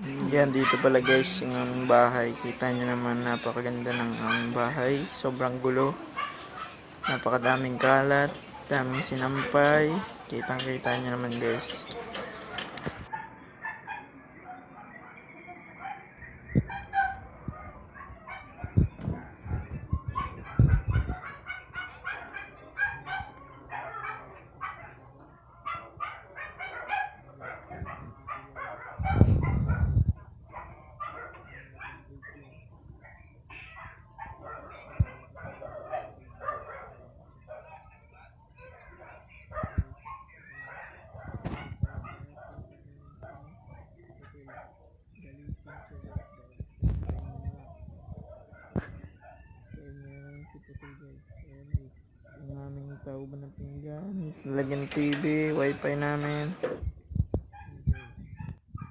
Yan, dito pala guys, yung aming bahay. Kita nyo naman, napakaganda ng aming bahay. Sobrang gulo. Napakadaming kalat. Daming sinampay. Kitang-kita nyo naman guys. Ang aming tauban ng pinggan, lagyan TV, wifi namin.